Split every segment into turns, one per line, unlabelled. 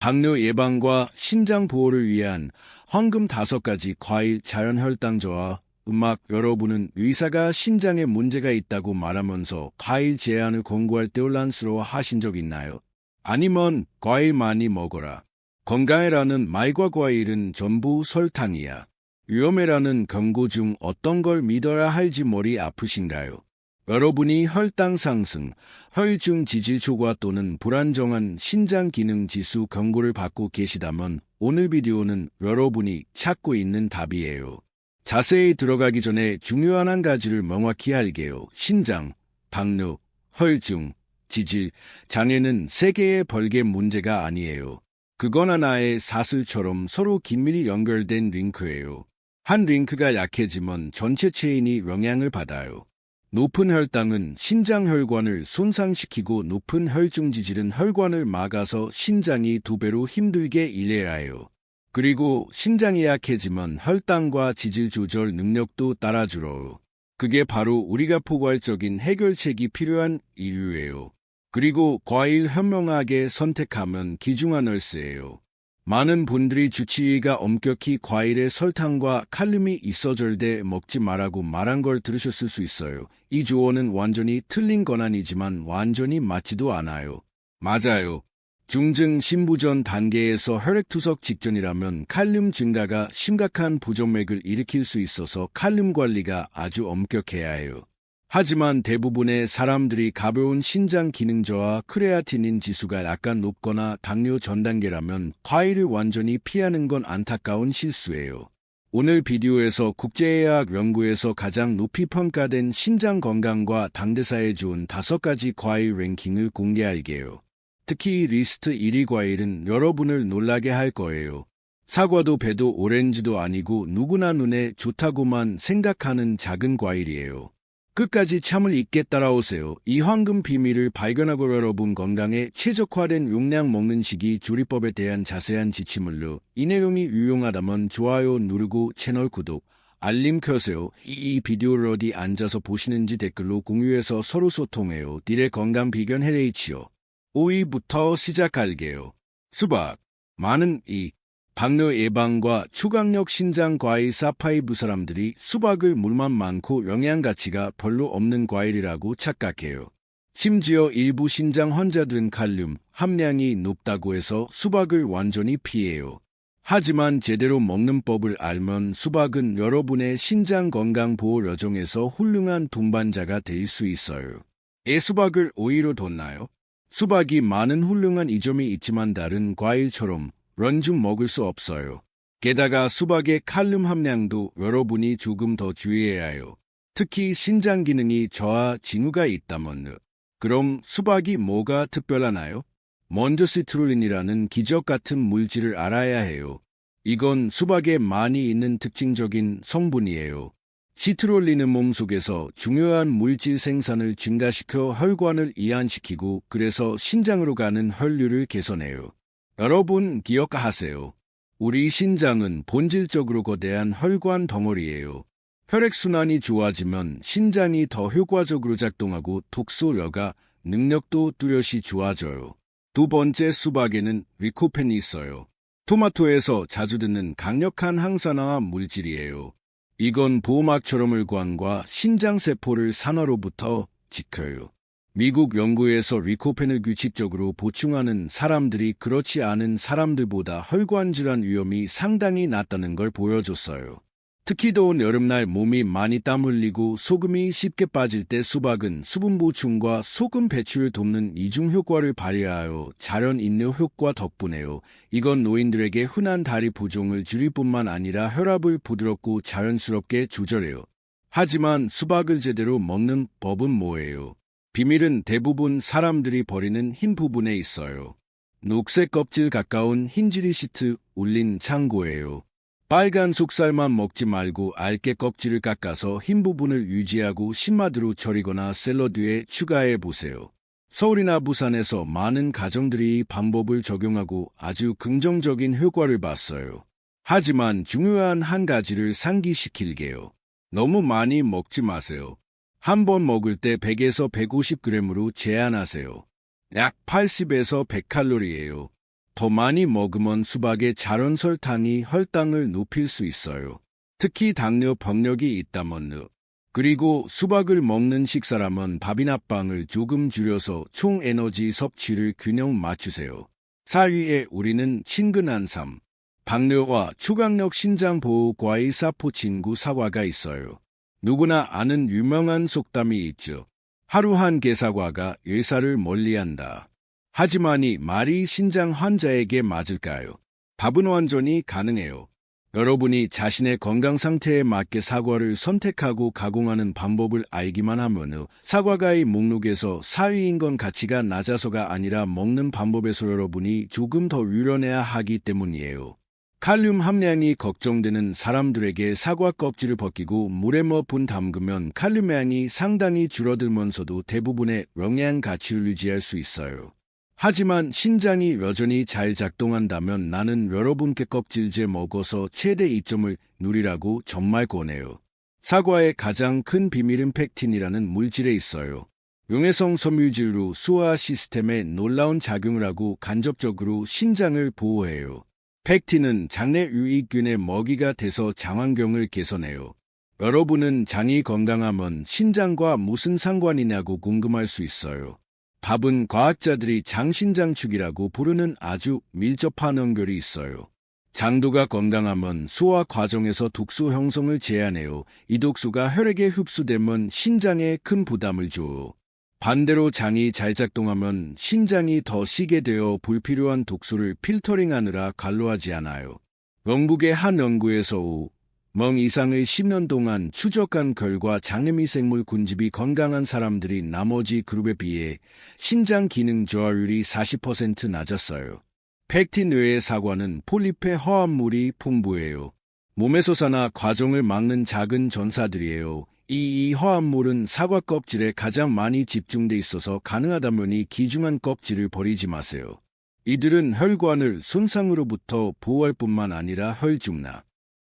당뇨 예방과 신장 보호를 위한 황금 5가지 과일 자연 혈당 저하. 음악. 여러분은 의사가 신장에 문제가 있다고 말하면서 과일 제한을 권고할 때 혼란스러워 하신 적 있나요? 아니면 과일 많이 먹어라, 건강해라는 말과 과일은 전부 설탕이야, 위험해라는 경고 중 어떤 걸 믿어야 할지 머리 아프신가요? 여러분이 혈당 상승, 혈중 지질 초과 또는 불안정한 신장 기능 지수 경고를 받고 계시다면 오늘 비디오는 여러분이 찾고 있는 답이에요. 자세히 들어가기 전에 중요한 한 가지를 명확히 알게요. 신장, 당뇨, 혈중, 지질, 장애는 세 개의 별개 문제가 아니에요. 그건 하나의 사슬처럼 서로 긴밀히 연결된 링크예요. 한 링크가 약해지면 전체 체인이 영향을 받아요. 높은 혈당은 신장 혈관을 손상시키고 높은 혈중 지질은 혈관을 막아서 신장이 2배로 힘들게 일해야 해요. 그리고 신장이 약해지면 혈당과 지질 조절 능력도 따라 줄어요. 그게 바로 우리가 포괄적인 해결책이 필요한 이유예요. 그리고 과일 현명하게 선택하면 귀중한 열쇠예요. 많은 분들이 주치의가 엄격히 과일에 설탕과 칼륨이 있어 절대 먹지 말라고 말한 걸 들으셨을 수 있어요. 이 조언은 완전히 틀린 건 아니지만 완전히 맞지도 않아요. 맞아요. 중증 신부전 단계에서 혈액투석 직전이라면 칼륨 증가가 심각한 부정맥을 일으킬 수 있어서 칼륨 관리가 아주 엄격해야 해요. 하지만 대부분의 사람들이 가벼운 신장 기능 저하, 크레아티닌 지수가 약간 높거나 당뇨 전 단계라면 과일을 완전히 피하는 건 안타까운 실수예요. 오늘 비디오에서 국제의학연구에서 가장 높이 평가된 신장 건강과 당대사에 좋은 5가지 과일 랭킹을 공개할게요. 특히 리스트 1위 과일은 여러분을 놀라게 할 거예요. 사과도 배도 오렌지도 아니고 누구나 눈에 좋다고만 생각하는 작은 과일이에요. 끝까지 참을 있게 따라오세요. 이 황금 비밀을 발견하고 여러분 건강에 최적화된 용량 먹는 시기 조리법에 대한 자세한 지침을로 이 내용이 유용하다면 좋아요 누르고 채널 구독, 알림 켜세요. 이 비디오를 어디 앉아서 보시는지 댓글로 공유해서 서로 소통해요. 딜의 건강 비견 LH요. 5위부터 시작할게요. 수박. 많은 당뇨 예방과 초강력 신장 과일 사파이브 사람들이 수박을 물만 많고 영양 가치가 별로 없는 과일이라고 착각해요. 심지어 일부 신장 환자들은 칼륨 함량이 높다고 해서 수박을 완전히 피해요. 하지만 제대로 먹는 법을 알면 수박은 여러분의 신장 건강 보호 여정에서 훌륭한 동반자가 될 수 있어요. 수박을 5위로 뒀나요? 수박이 많은 훌륭한 이점이 있지만 다른 과일처럼 런중 먹을 수 없어요. 게다가 수박의 칼륨 함량도 여러분이 조금 더 주의해야 해요. 특히 신장 기능이 저하 징후가 있다면. 그럼 수박이 뭐가 특별하나요? 먼저 시트룰린이라는 기적 같은 물질을 알아야 해요. 이건 수박에 많이 있는 특징적인 성분이에요. 시트룰린은 몸속에서 중요한 물질 생산을 증가시켜 혈관을 이완시키고 그래서 신장으로 가는 혈류를 개선해요. 여러분 기억하세요. 우리 신장은 본질적으로 거대한 혈관 덩어리예요. 혈액순환이 좋아지면 신장이 더 효과적으로 작동하고 독소 여과 능력도 뚜렷이 좋아져요. 두 번째, 수박에는 리코펜이 있어요. 토마토에서 자주 듣는 강력한 항산화 물질이에요. 이건 보호막처럼 혈관과 신장세포를 산화로부터 지켜요. 미국 연구에서 리코펜을 규칙적으로 보충하는 사람들이 그렇지 않은 사람들보다 혈관 질환 위험이 상당히 낮다는 걸 보여줬어요. 특히 더운 여름날 몸이 많이 땀 흘리고 소금이 쉽게 빠질 때 수박은 수분 보충과 소금 배출을 돕는 이중 효과를 발휘하여 자연 인뇨 효과 덕분에요. 이건 노인들에게 흔한 다리 부종을 줄일 뿐만 아니라 혈압을 부드럽고 자연스럽게 조절해요. 하지만 수박을 제대로 먹는 법은 뭐예요? 비밀은 대부분 사람들이 버리는 흰 부분에 있어요. 녹색 껍질 가까운 흰지리 시트 올린 창고예요. 빨간 속살만 먹지 말고 알게 껍질을 깎아서 흰 부분을 유지하고 신마드로 절이거나 샐러드에 추가해 보세요. 서울이나 부산에서 많은 가정들이 이 방법을 적용하고 아주 긍정적인 효과를 봤어요. 하지만 중요한 한 가지를 상기시킬게요. 너무 많이 먹지 마세요. 한 번 먹을 때 100에서 150g으로 제한하세요. 약 80에서 100칼로리예요. 더 많이 먹으면 수박의 자연설탕이 혈당을 높일 수 있어요. 특히 당뇨 병력이 있다면. 그리고 수박을 먹는 식사라면 밥이나 빵을 조금 줄여서 총 에너지 섭취를 균형 맞추세요. 4위에 우리는 친근한 삶. 당뇨와 초강력 신장 보호 과일 사포 친구 사과가 있어요. 누구나 아는 유명한 속담이 있죠. 하루 한 개 사과가 의사를 멀리한다. 하지만 이 말이 신장 환자에게 맞을까요? 답은 완전히 가능해요. 여러분이 자신의 건강 상태에 맞게 사과를 선택하고 가공하는 방법을 알기만 하면 사과가의 목록에서 4위인 건 가치가 낮아서가 아니라 먹는 방법에서 여러분이 조금 더 유연해야 하기 때문이에요. 칼륨 함량이 걱정되는 사람들에게 사과 껍질을 벗기고 물에 몇 분 담그면 칼륨 양이 상당히 줄어들면서도 대부분의 영양 가치를 유지할 수 있어요. 하지만 신장이 여전히 잘 작동한다면 나는 여러분께 껍질째 먹어서 최대 이점을 누리라고 정말 권해요. 사과의 가장 큰 비밀은 펙틴이라는 물질에 있어요. 용해성 섬유질로 소화 시스템에 놀라운 작용을 하고 간접적으로 신장을 보호해요. 펙틴은 장내 유익균의 먹이가 돼서 장환경을 개선해요. 여러분은 장이 건강하면 신장과 무슨 상관이냐고 궁금할 수 있어요. 답은 과학자들이 장신장축이라고 부르는 아주 밀접한 연결이 있어요. 장도가 건강하면 소화 과정에서 독소 형성을 제한해요. 이 독소가 혈액에 흡수되면 신장에 큰 부담을 줘요. 반대로 장이 잘 작동하면 신장이 더 쉬게 되어 불필요한 독소를 필터링하느라 관로하지 않아요. 영국의 한 연구에서 5명 이상의 10년 동안 추적한 결과 장내미생물 군집이 건강한 사람들이 나머지 그룹에 비해 신장 기능 저하율이 40% 낮았어요. 펙틴 외의 사과는 폴리페 화합물이 풍부해요. 몸에서 산화 과정을 막는 작은 전사들이에요. 이 화합물은 사과 껍질에 가장 많이 집중돼 있어서 가능하다면 이 귀중한 껍질을 버리지 마세요. 이들은 혈관을 손상으로부터 보호할 뿐만 아니라 혈중나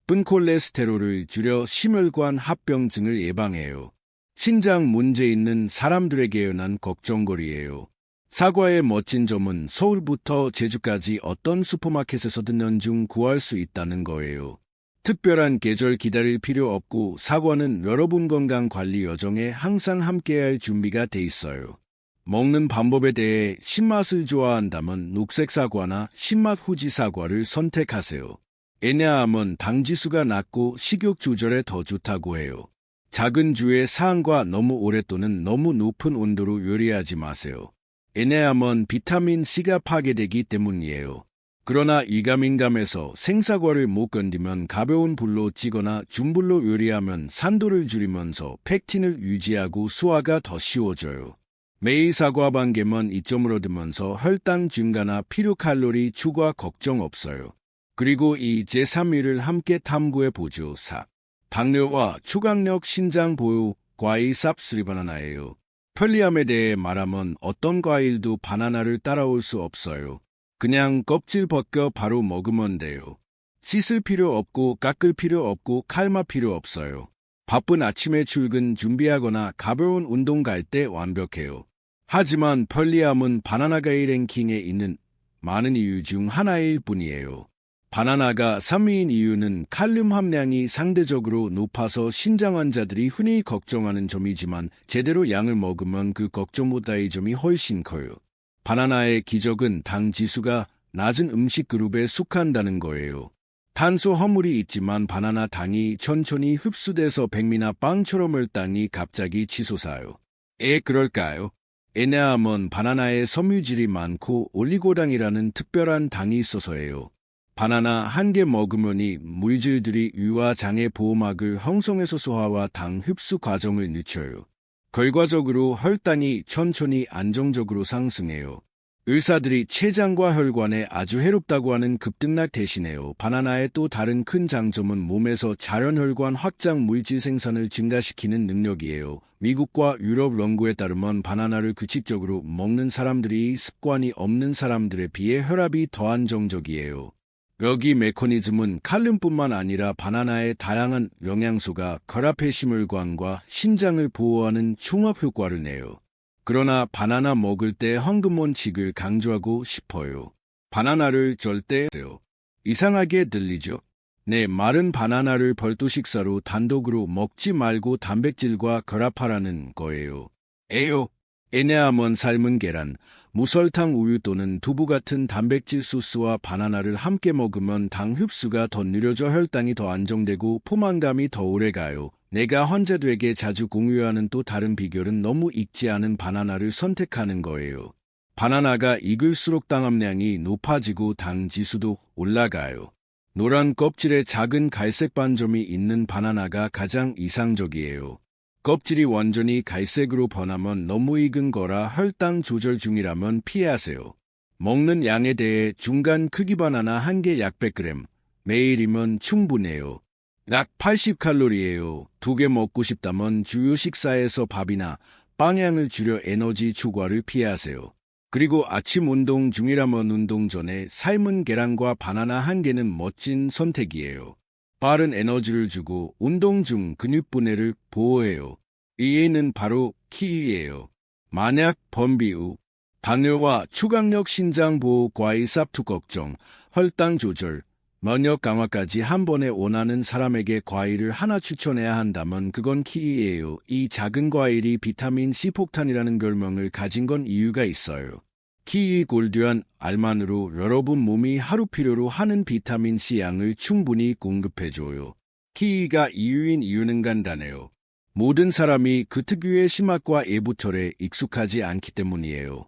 쁜 콜레스테롤을 줄여 심혈관 합병증을 예방해요. 신장 문제 있는 사람들에게 난 걱정거리예요. 사과의 멋진 점은 서울부터 제주까지 어떤 슈퍼마켓에서든 연중 구할 수 있다는 거예요. 특별한 계절 기다릴 필요 없고 사과는 여러분 건강 관리 여정에 항상 함께할 준비가 돼 있어요. 먹는 방법에 대해 신맛을 좋아한다면 녹색 사과나 신맛 후지 사과를 선택하세요. 왜냐하면 당지수가 낮고 식욕 조절에 더 좋다고 해요. 작은 주의 사항과 너무 오래 또는 너무 높은 온도로 요리하지 마세요. 왜냐하면 비타민 C가 파괴되기 때문이에요. 그러나 위가 민감해서 생사과를 못 건드면 가벼운 불로 찌거나 중불로 요리하면 산도를 줄이면서 펙틴을 유지하고 소화가 더 쉬워져요. 매일 사과 반 개만 2점을 얻으면서 혈당 증가나 필요 칼로리 추가 걱정 없어요. 그리고 이 제3위를 함께 탐구해보죠. 4. 당뇨와 초강력 신장 보호 과일 쌉쓰리 바나나예요. 편리함에 대해 말하면 어떤 과일도 바나나를 따라올 수 없어요. 그냥 껍질 벗겨 바로 먹으면 돼요. 씻을 필요 없고 깎을 필요 없고 칼맛 필요 없어요. 바쁜 아침에 출근 준비하거나 가벼운 운동 갈 때 완벽해요. 하지만 편리함은 바나나가 1랭킹에 있는 많은 이유 중 하나일 뿐이에요. 바나나가 3위인 이유는 칼륨 함량이 상대적으로 높아서 신장 환자들이 흔히 걱정하는 점이지만 제대로 양을 먹으면 그 걱정보다 이 점이 훨씬 커요. 바나나의 기적은 당 지수가 낮은 음식 그룹에 속한다는 거예요. 탄수 화물이 있지만 바나나 당이 천천히 흡수돼서 백미나 빵처럼 혈당이 갑자기 치솟아요. 그럴까요? 왜냐하면 바나나에 섬유질이 많고 올리고당이라는 특별한 당이 있어서예요. 바나나 한 개 먹으면 이 물질들이 위와 장의 보호막을 형성해서 소화와 당 흡수 과정을 늦춰요. 결과적으로 혈당이 천천히 안정적으로 상승해요. 의사들이 췌장과 혈관에 아주 해롭다고 하는 급등락 대신에요. 바나나의 또 다른 큰 장점은 몸에서 자연혈관 확장 물질 생산을 증가시키는 능력이에요. 미국과 유럽 연구에 따르면 바나나를 규칙적으로 먹는 사람들이 습관이 없는 사람들에 비해 혈압이 더 안정적이에요. 여기 메커니즘은 칼륨뿐만 아니라 바나나의 다양한 영양소가 혈압의 심혈관과 신장을 보호하는 총합 효과를 내요. 그러나 바나나 먹을 때 황금 원칙을 강조하고 싶어요. 바나나를 절대 요 이상하게 들리죠? 네, 마른 바나나를 별도 식사로 단독으로 먹지 말고 단백질과 결합하라는 거예요. 에요. 에네아몬 삶은 계란, 무설탕 우유 또는 두부 같은 단백질 소스와 바나나를 함께 먹으면 당 흡수가 더 느려져 혈당이 더 안정되고 포만감이 더 오래가요. 내가 환자들에게 자주 공유하는 또 다른 비결은 너무 익지 않은 바나나를 선택하는 거예요. 바나나가 익을수록 당 함량이 높아지고 당 지수도 올라가요. 노란 껍질에 작은 갈색 반점이 있는 바나나가 가장 이상적이에요. 껍질이 완전히 갈색으로 변하면 너무 익은 거라 혈당 조절 중이라면 피하세요. 먹는 양에 대해 중간 크기 바나나 한 개 약 100g, 매일이면 충분해요. 약 80칼로리예요. 2개 먹고 싶다면 주요 식사에서 밥이나 빵양을 줄여 에너지 초과를 피하세요. 그리고 아침 운동 중이라면 운동 전에 삶은 계란과 바나나 한 개는 멋진 선택이에요. 빠른 에너지를 주고 운동 중 근육 분해를 보호해요. 이 애는 바로 키위예요. 만약 변비 후 당뇨와 초강력 신장 보호 과일 삽투 걱정, 혈당 조절, 면역 강화까지 한 번에 원하는 사람에게 과일을 하나 추천해야 한다면 그건 키위예요. 이 작은 과일이 비타민 C 폭탄이라는 별명을 가진 건 이유가 있어요. 키위 골드한 알만으로 여러분 몸이 하루 필요로 하는 비타민 C 양을 충분히 공급해줘요. 키위가 이유는 간단해요. 모든 사람이 그 특유의 심학과 애부털에 익숙하지 않기 때문이에요.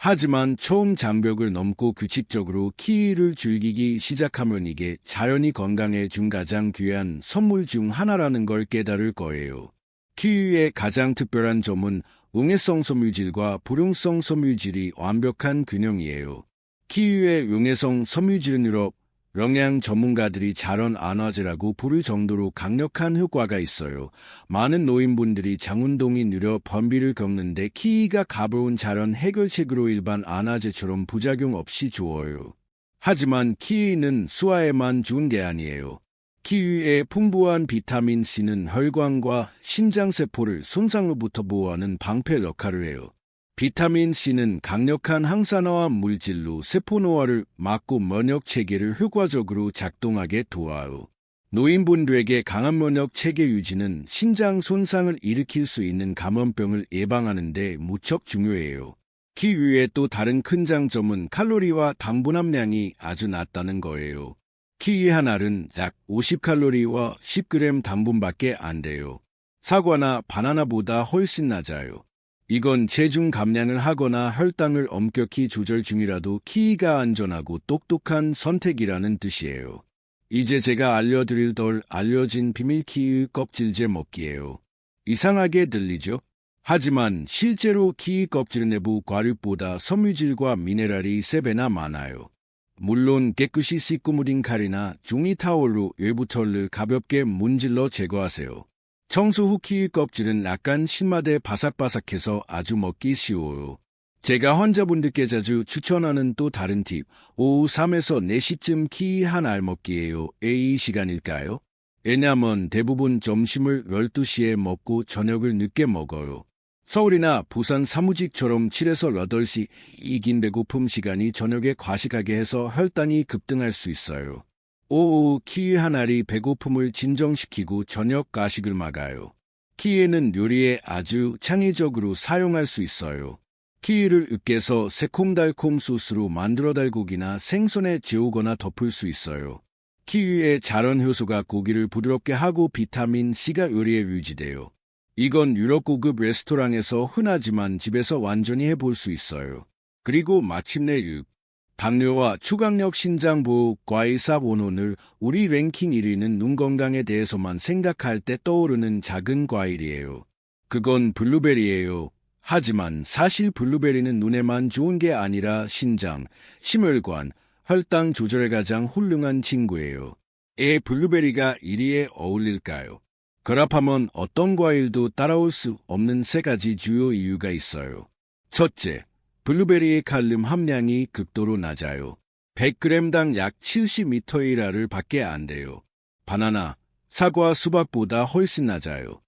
하지만 처음 장벽을 넘고 규칙적으로 키위를 즐기기 시작하면 이게 자연이 건강에 준 가장 귀한 선물 중 하나라는 걸 깨달을 거예요. 키위의 가장 특별한 점은 용해성 섬유질과 불용성 섬유질이 완벽한 균형이에요. 키위의 용해성 섬유질은 유럽 영양 전문가들이 자연 안화제라고 부를 정도로 강력한 효과가 있어요. 많은 노인분들이 장운동이 느려 변비를 겪는데 키위가 가벼운 자연 해결책으로 일반 안화제처럼 부작용 없이 좋아요. 하지만 키위는 소화에만 좋은 게 아니에요. 키위의 풍부한 비타민 C는 혈관과 신장세포를 손상로부터 보호하는 방패 역할을 해요. 비타민 C는 강력한 항산화 물질로 세포 노화를 막고 면역 체계를 효과적으로 작동하게 도와요. 노인분들에게 강한 면역 체계 유지는 신장 손상을 일으킬 수 있는 감염병을 예방하는 데 무척 중요해요. 키위의 또 다른 큰 장점은 칼로리와 당분 함량이 아주 낮다는 거예요. 키위 한 알은 약 50칼로리와 10g 당분밖에 안 돼요. 사과나 바나나보다 훨씬 낮아요. 이건 체중 감량을 하거나 혈당을 엄격히 조절 중이라도 키위가 안전하고 똑똑한 선택이라는 뜻이에요. 이제 제가 알려드릴 덜 알려진 비밀 키위 껍질째 먹기예요. 이상하게 들리죠? 하지만 실제로 키위 껍질 내부 과육보다 섬유질과 미네랄이 3배나 많아요. 물론 깨끗이 씻고 묻은 칼이나 종이 타월로 외부 털을 가볍게 문질러 제거하세요. 청소 후 키위 껍질은 약간 신맛에 바삭바삭해서 아주 먹기 쉬워요. 제가 환자분들께 자주 추천하는 또 다른 팁, 오후 3에서 4시쯤 키위 한 알 먹기예요. 이 시간일까요? 왜냐면 대부분 점심을 12시에 먹고 저녁을 늦게 먹어요. 서울이나 부산 사무직처럼 7에서 8시 이긴 배고픔 시간이 저녁에 과식하게 해서 혈당이 급등할 수 있어요. 오후 키위 한 알이 배고픔을 진정시키고 저녁 과식을 막아요. 키위는 요리에 아주 창의적으로 사용할 수 있어요. 키위를 으깨서 새콤달콤 소스로 만들어 달고기나 생선에 재우거나 덮을 수 있어요. 키위의 자연 효소가 고기를 부드럽게 하고 비타민 C가 요리에 유지돼요. 이건 유럽 고급 레스토랑에서 흔하지만 집에서 완전히 해볼 수 있어요. 그리고 마침내 당뇨와 초강력 신장 보호 과일삽 원혼을 우리 랭킹 1위는 눈 건강에 대해서만 생각할 때 떠오르는 작은 과일이에요. 그건 블루베리예요. 하지만 사실 블루베리는 눈에만 좋은 게 아니라 신장, 심혈관, 혈당 조절에 가장 훌륭한 친구예요. 왜 블루베리가 1위에 어울릴까요? 결합하면 어떤 과일도 따라올 수 없는 3가지 주요 이유가 있어요. 첫째, 블루베리의 칼륨 함량이 극도로 낮아요. 100g당 약 70mg를 밖에 안 돼요. 바나나, 사과, 수박보다 훨씬 낮아요.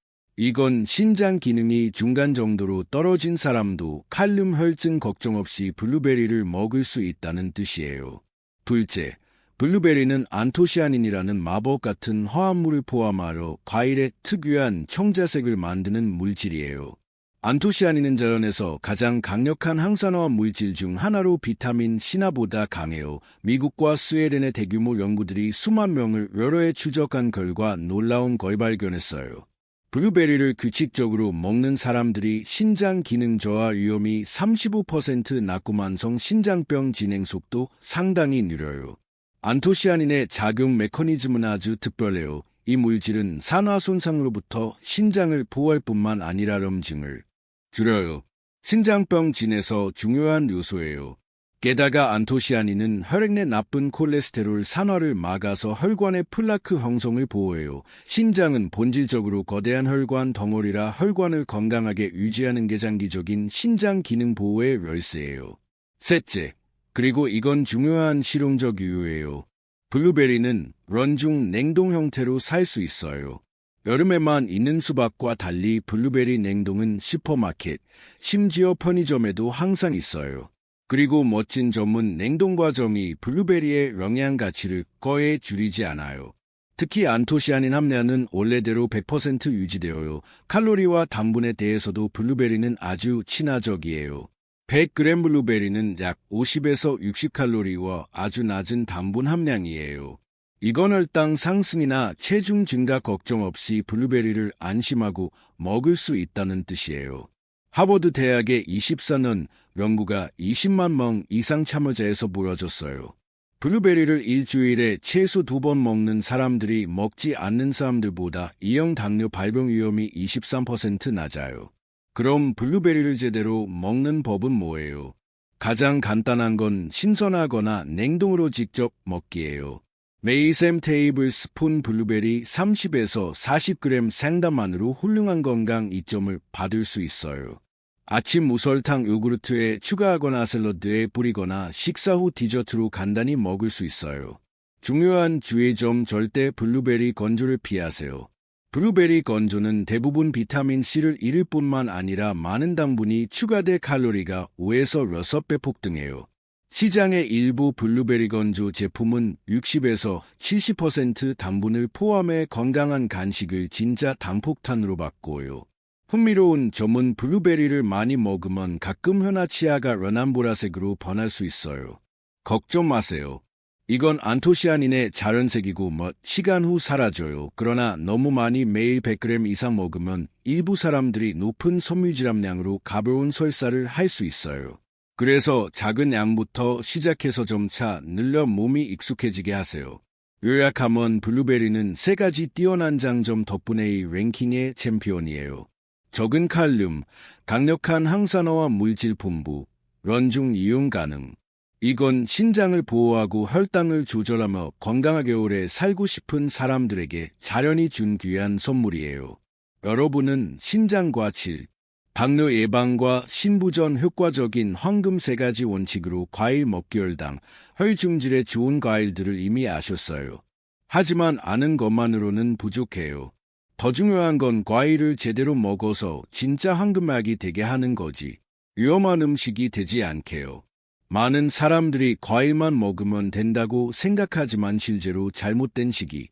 이건 신장 기능이 중간 정도로 떨어진 사람도 칼륨 혈증 걱정 없이 블루베리를 먹을 수 있다는 뜻이에요. 둘째, 블루베리는 안토시아닌이라는 마법 같은 화합물을 포함하여 과일의 특유한 청자색을 만드는 물질이에요. 안토시아닌은 자연에서 가장 강력한 항산화 물질 중 하나로 비타민 C나보다 강해요. 미국과 스웨덴의 대규모 연구들이 수만 명을 여러 해 추적한 결과 놀라운 걸 발견했어요. 블루베리를 규칙적으로 먹는 사람들이 신장 기능 저하 위험이 35% 낮고 만성 신장병 진행 속도 상당히 느려요. 안토시아닌의 작용 메커니즘은 아주 특별해요. 이 물질은 산화 손상으로부터 신장을 보호할 뿐만 아니라 염증을 줄여요. 신장병 진에서 중요한 요소예요. 게다가 안토시아닌은 혈액 내 나쁜 콜레스테롤 산화를 막아서 혈관의 플라크 형성을 보호해요. 신장은 본질적으로 거대한 혈관 덩어리라 혈관을 건강하게 유지하는 게 장기적인 신장 기능 보호의 열쇠예요. 셋째, 그리고 이건 중요한 실용적 이유예요. 블루베리는 런중 냉동 형태로 살 수 있어요. 여름에만 있는 수박과 달리 블루베리 냉동은 슈퍼마켓, 심지어 편의점에도 항상 있어요. 그리고 멋진 점은 냉동 과정이 블루베리의 영양 가치를 거의 줄이지 않아요. 특히 안토시아닌 함량은 원래대로 100% 유지되어요. 칼로리와 당분에 대해서도 블루베리는 아주 친화적이에요. 100g 블루베리는 약 50에서 60칼로리와 아주 낮은 당분 함량이에요. 이건 혈당 상승이나 체중 증가 걱정 없이 블루베리를 안심하고 먹을 수 있다는 뜻이에요. 하버드 대학의 24년 연구가 20만 명 이상 참여자에서 보여줬어요. 블루베리를 일주일에 최소 2번 먹는 사람들이 먹지 않는 사람들보다 2형 당뇨 발병 위험이 23% 낮아요. 그럼 블루베리를 제대로 먹는 법은 뭐예요? 가장 간단한 건 신선하거나 냉동으로 직접 먹기예요. 매일 테이블 스푼 블루베리 30에서 40g 생담만으로 훌륭한 건강 이점을 받을 수 있어요. 아침 무설탕 요구르트에 추가하거나 샐러드에 뿌리거나 식사 후 디저트로 간단히 먹을 수 있어요. 중요한 주의점 절대 블루베리 건조를 피하세요. 블루베리 건조는 대부분 비타민 C를 잃을 뿐만 아니라 많은 당분이 추가돼 칼로리가 5에서 6배 폭등해요. 시장의 일부 블루베리 건조 제품은 60에서 70% 당분을 포함해 건강한 간식을 진짜 당폭탄으로 바꿔요. 흥미로운 점은 블루베리를 많이 먹으면 가끔 혀나 치아가 연한 보라색으로 변할 수 있어요. 걱정 마세요. 이건 안토시아닌의 자연색이고 시간 후 사라져요. 그러나 너무 많이 매일 100g 이상 먹으면 일부 사람들이 높은 섬유질 함량으로 가벼운 설사를 할 수 있어요. 그래서 작은 양부터 시작해서 점차 늘려 몸이 익숙해지게 하세요. 요약하면 블루베리는 3가지 뛰어난 장점 덕분에 이 랭킹의 챔피언이에요. 적은 칼륨, 강력한 항산화와 물질 풍부, 런중 이용 가능. 이건 신장을 보호하고 혈당을 조절하며 건강하게 오래 살고 싶은 사람들에게 자연이 준 귀한 선물이에요. 여러분은 신장과 질, 당뇨 예방과 신부전 효과적인 황금 3가지 원칙으로 과일 먹기 혈당, 혈중질에 좋은 과일들을 이미 아셨어요. 하지만 아는 것만으로는 부족해요. 더 중요한 건 과일을 제대로 먹어서 진짜 황금약이 되게 하는 거지. 위험한 음식이 되지 않게요. 많은 사람들이 과일만 먹으면 된다고 생각하지만 실제로 잘못된 시기,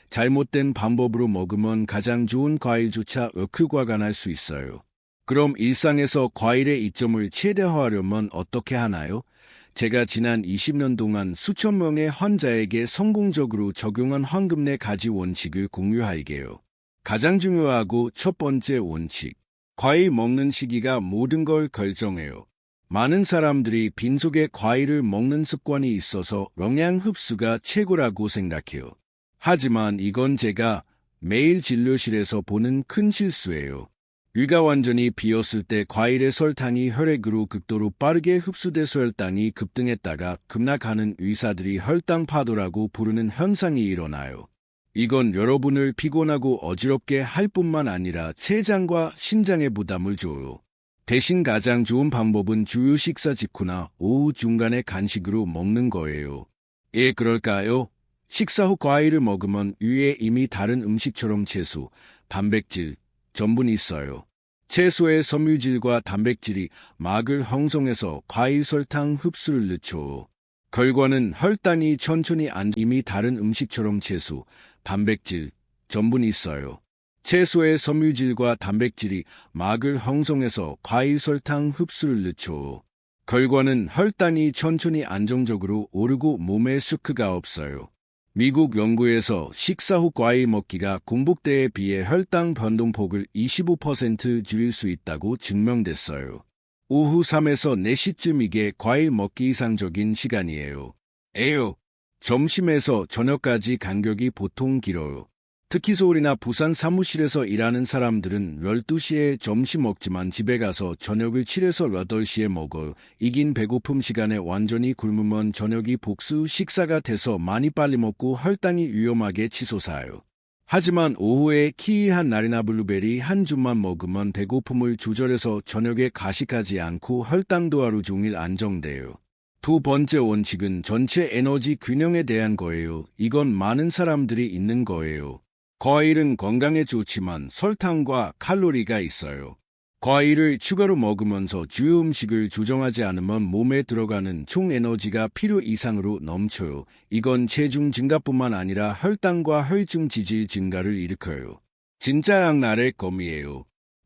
잘못된 방법으로 먹으면 가장 좋은 과일조차 역효과가 날 수 있어요. 그럼 일상에서 과일의 이점을 최대화하려면 어떻게 하나요? 제가 지난 20년 동안 수천 명의 환자에게 성공적으로 적용한 황금 4가지 원칙을 공유할게요. 가장 중요하고 첫 번째 원칙. 과일 먹는 시기가 모든 걸 결정해요. 많은 사람들이 빈속에 과일을 먹는 습관이 있어서 영양 흡수가 최고라고 생각해요. 하지만 이건 제가 매일 진료실에서 보는 큰 실수예요. 위가 완전히 비었을 때 과일의 설탕이 혈액으로 극도로 빠르게 흡수돼서 혈당이 급등했다가 급락하는 의사들이 혈당 파도라고 부르는 현상이 일어나요. 이건 여러분을 피곤하고 어지럽게 할 뿐만 아니라 췌장과 신장에 부담을 줘요. 대신 가장 좋은 방법은 주요 식사 직후나 오후 중간에 간식으로 먹는 거예요. 예, 그럴까요? 식사 후 과일을 먹으면 위에 이미 다른 음식처럼 채소, 단백질, 전분이 있어요. 채소의 섬유질과 단백질이 막을 형성해서 과일 설탕 흡수를 늦춰요. 결과는 혈당이 천천히 이미 다른 음식처럼 채소, 단백질, 전분이 있어요. 채소의 섬유질과 단백질이 막을 형성해서 과일 설탕 흡수를 늦춰요. 결과는 혈당이 천천히 안정적으로 오르고 몸에 슈크가 없어요. 미국 연구에서 식사 후 과일 먹기가 공복 때에 비해 혈당 변동폭을 25% 줄일 수 있다고 증명됐어요. 오후 3에서 4시쯤 이게 과일 먹기 이상적인 시간이에요. 점심에서 저녁까지 간격이 보통 길어요. 특히 서울이나 부산 사무실에서 일하는 사람들은 12시에 점심 먹지만 집에 가서 저녁을 7에서 8시에 먹어요. 이긴 배고픔 시간에 완전히 굶으면 저녁이 복수 식사가 돼서 많이 빨리 먹고 혈당이 위험하게 치솟아요. 하지만 오후에 키위 한 날이나 블루베리 한 줌만 먹으면 배고픔을 조절해서 저녁에 가식하지 않고 혈당도 하루 종일 안정돼요. 두 번째 원칙은 전체 에너지 균형에 대한 거예요. 이건 많은 사람들이 있는 거예요. 과일은 건강에 좋지만 설탕과 칼로리가 있어요. 과일을 추가로 먹으면서 주요 음식을 조정하지 않으면 몸에 들어가는 총 에너지가 필요 이상으로 넘쳐요. 이건 체중 증가뿐만 아니라 혈당과 혈중 지질 증가를 일으켜요. 진짜 양날의 검이에요.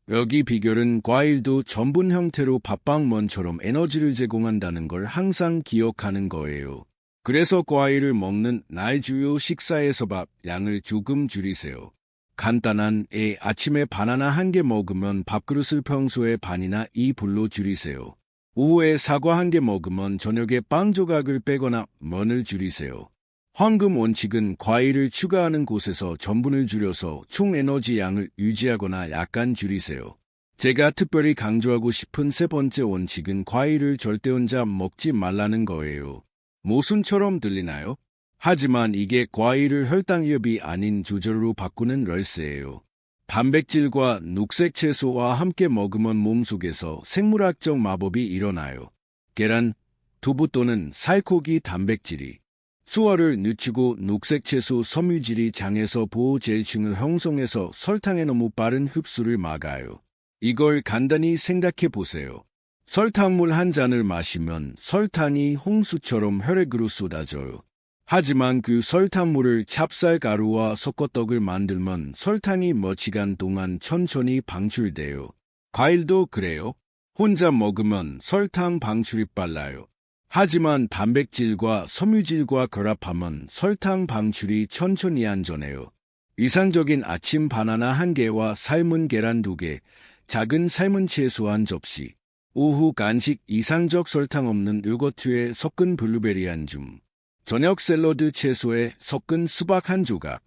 여기 비결은 과일도 전분 형태로 밥방먼처럼 에너지를 제공한다는 걸 항상 기억하는 거예요. 그래서 과일을 먹는 날 주요 식사에서 밥 양을 조금 줄이세요. 간단한 아침에 바나나 한 개 먹으면 밥그릇을 평소의 반이나 2분로 줄이세요. 오후에 사과 한 개 먹으면 저녁에 빵 조각을 빼거나 면을 줄이세요. 황금 원칙은 과일을 추가하는 곳에서 전분을 줄여서 총 에너지 양을 유지하거나 약간 줄이세요. 제가 특별히 강조하고 싶은 세 번째 원칙은 과일을 절대 혼자 먹지 말라는 거예요. 모순처럼 들리나요? 하지만 이게 과일을 혈당 위협이 아닌 조절로 바꾸는 열쇠예요. 단백질과 녹색 채소와 함께 먹으면 몸속에서 생물학적 마법이 일어나요. 계란, 두부 또는 살코기 단백질이 소화를 늦추고 녹색 채소 섬유질이 장에서 보호제일층을 형성해서 설탕의 너무 빠른 흡수를 막아요. 이걸 간단히 생각해 보세요. 설탕물 한 잔을 마시면 설탕이 홍수처럼 혈액으로 쏟아져요. 하지만 그 설탕물을 찹쌀가루와 섞어 떡을 만들면 설탕이 몇 시간 동안 천천히 방출돼요. 과일도 그래요. 혼자 먹으면 설탕 방출이 빨라요. 하지만 단백질과 섬유질과 결합하면 설탕 방출이 천천히 안전해요. 이상적인 아침 바나나 한 개와 삶은 계란 2개, 작은 삶은 채소 한 접시, 오후 간식 이상적 설탕 없는 요거트에 섞은 블루베리 한 줌, 저녁 샐러드 채소에 섞은 수박 한 조각.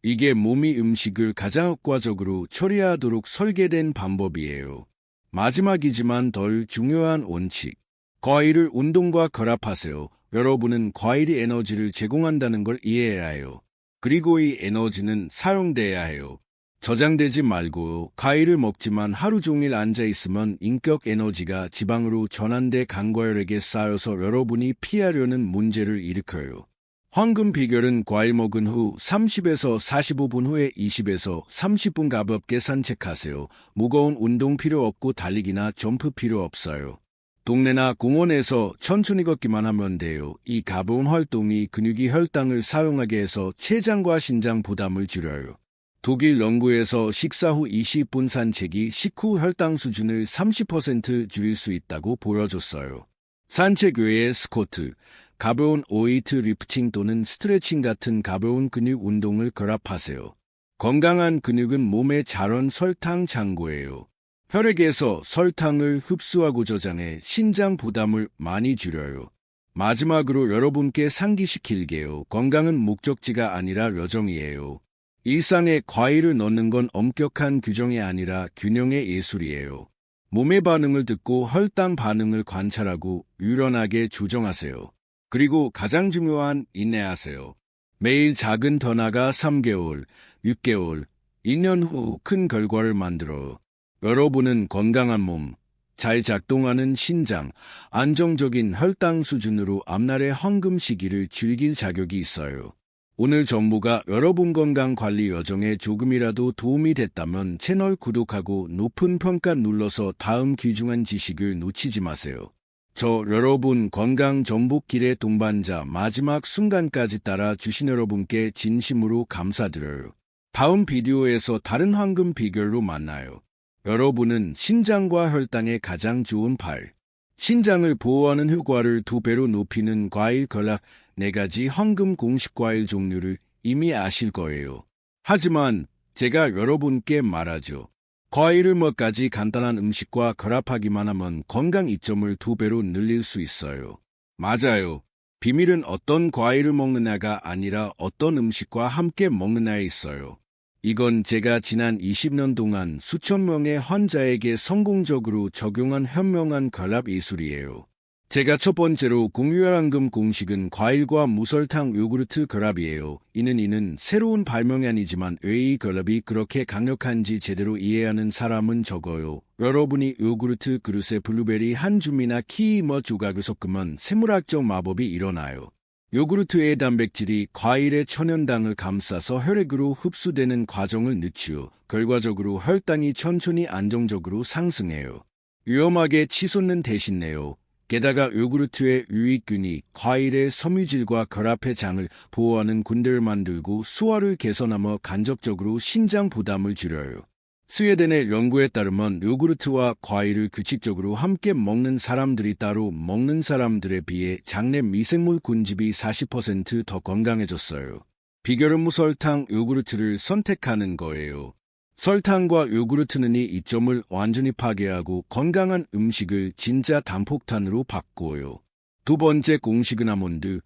이게 몸이 음식을 가장 효과적으로 처리하도록 설계된 방법이에요. 마지막이지만 덜 중요한 원칙. 과일을 운동과 결합하세요. 여러분은 과일이 에너지를 제공한다는 걸 이해해야 해요. 그리고 이 에너지는 사용돼야 해요. 저장되지 말고 과일을 먹지만 하루 종일 앉아있으면 인격 에너지가 지방으로 전환돼 간과 혈액에 쌓여서 여러분이 피하려는 문제를 일으켜요. 황금 비결은 과일 먹은 후 30에서 45분 후에 20에서 30분 가볍게 산책하세요. 무거운 운동 필요 없고 달리기나 점프 필요 없어요. 동네나 공원에서 천천히 걷기만 하면 돼요. 이 가벼운 활동이 근육이 혈당을 사용하게 해서 췌장과 신장 부담을 줄여요. 독일 연구에서 식사 후 20분 산책이 식후 혈당 수준을 30% 줄일 수 있다고 보여줬어요. 산책 외에 스쿼트, 가벼운 웨이트 리프팅 또는 스트레칭 같은 가벼운 근육 운동을 결합하세요. 건강한 근육은 몸의 자연 설탕 창고예요. 혈액에서 설탕을 흡수하고 저장해 신장 부담을 많이 줄여요. 마지막으로 여러분께 상기시킬게요. 건강은 목적지가 아니라 여정이에요. 일상에 과일을 넣는 건 엄격한 규정이 아니라 균형의 예술이에요. 몸의 반응을 듣고 혈당 반응을 관찰하고 유연하게 조정하세요. 그리고 가장 중요한 인내하세요. 매일 작은 변화가 3개월, 6개월, 1년 후 큰 결과를 만들어요. 여러분은 건강한 몸, 잘 작동하는 신장, 안정적인 혈당 수준으로 앞날의 황금 시기를 즐길 자격이 있어요. 오늘 정보가 여러분 건강관리 여정에 조금이라도 도움이 됐다면 채널 구독하고 높은 평가 눌러서 다음 귀중한 지식을 놓치지 마세요. 저 여러분 건강정복길의 동반자 마지막 순간까지 따라 주신 여러분께 진심으로 감사드려요. 다음 비디오에서 다른 황금 비결로 만나요. 여러분은 신장과 혈당에 가장 좋은 발. 신장을 보호하는 효과를 2배로 높이는 과일 결합 4가지 황금 공식 과일 종류를 이미 아실 거예요. 하지만 제가 여러분께 말하죠. 과일을 몇 가지 간단한 음식과 결합하기만 하면 건강 이점을 2배로 늘릴 수 있어요. 맞아요. 비밀은 어떤 과일을 먹느냐가 아니라 어떤 음식과 함께 먹느냐에 있어요. 이건 제가 지난 20년 동안 수천 명의 환자에게 성공적으로 적용한 현명한 결합 예술이에요. 제가 첫 번째로 공유할 황금 공식은 과일과 무설탕 요구르트 결합이에요. 이는 새로운 발명이 아니지만 왜 이 결합이 그렇게 강력한지 제대로 이해하는 사람은 적어요. 여러분이 요구르트 그릇에 블루베리 한 줌이나 키위 조각을 섞으면 생물학적 마법이 일어나요. 요구르트의 단백질이 과일의 천연당을 감싸서 혈액으로 흡수되는 과정을 늦추어 결과적으로 혈당이 천천히 안정적으로 상승해요. 위험하게 치솟는 대신에요. 게다가 요구르트의 유익균이 과일의 섬유질과 결합해 장을 보호하는 군대를 만들고 수화를 개선하며 간접적으로 신장 부담을 줄여요. 스웨덴의 연구에 따르면 요구르트와 과일을 규칙적으로 함께 먹는 사람들이 따로 먹는 사람들에 비해 장내 미생물 군집이 40% 더 건강해졌어요. 비결은 무설탕 요구르트를 선택하는 거예요. 설탕과 요구르트는 이 이점을 완전히 파괴하고 건강한 음식을 진짜 단폭탄으로 바꿔요. 2번째 공식은 아몬드,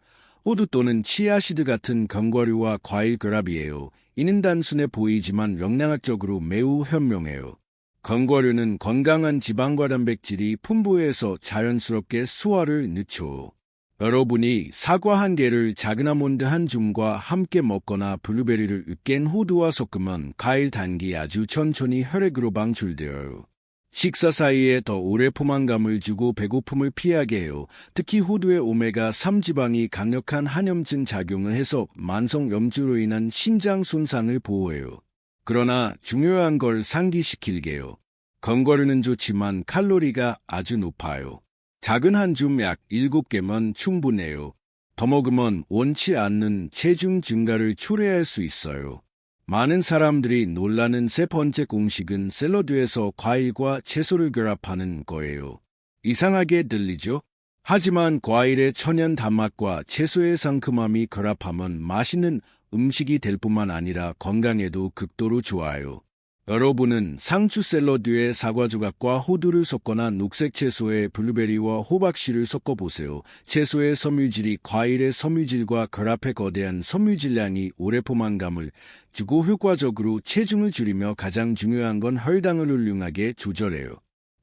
호두 또는 치아씨드 같은 견과류와 과일 결합이에요. 이는 단순해 보이지만 영양학적으로 매우 현명해요. 견과류는 건강한 지방과 단백질이 풍부해서 자연스럽게 소화를 늦춰요. 여러분이 사과 1개를 작은 아몬드 1줌과 함께 먹거나 블루베리를 깬 호두와 섞으면 과일 단기 아주 천천히 혈액으로 방출되어요. 식사 사이에 더 오래 포만감을 주고 배고픔을 피하게 해요. 특히 호두의 오메가3 지방이 강력한 항염증 작용을 해서 만성 염증으로 인한 신장 손상을 보호해요. 그러나 중요한 걸 상기시킬게요. 견과류는 좋지만 칼로리가 아주 높아요. 작은 한 줌 약 7개면 충분해요. 더 먹으면 원치 않는 체중 증가를 초래할 수 있어요. 많은 사람들이 놀라는 3번째 공식은 샐러드에서 과일과 채소를 결합하는 거예요. 이상하게 들리죠? 하지만 과일의 천연 단맛과 채소의 상큼함이 결합하면 맛있는 음식이 될 뿐만 아니라 건강에도 극도로 좋아요. 여러분은 상추 샐러드에 사과 조각과 호두를 섞거나 녹색 채소에 블루베리와 호박씨를 섞어보세요. 채소의 섬유질이 과일의 섬유질과 결합해 거대한 섬유질량이 오래 포만감을 주고 효과적으로 체중을 줄이며 가장 중요한 건 혈당을 훌륭하게 조절해요.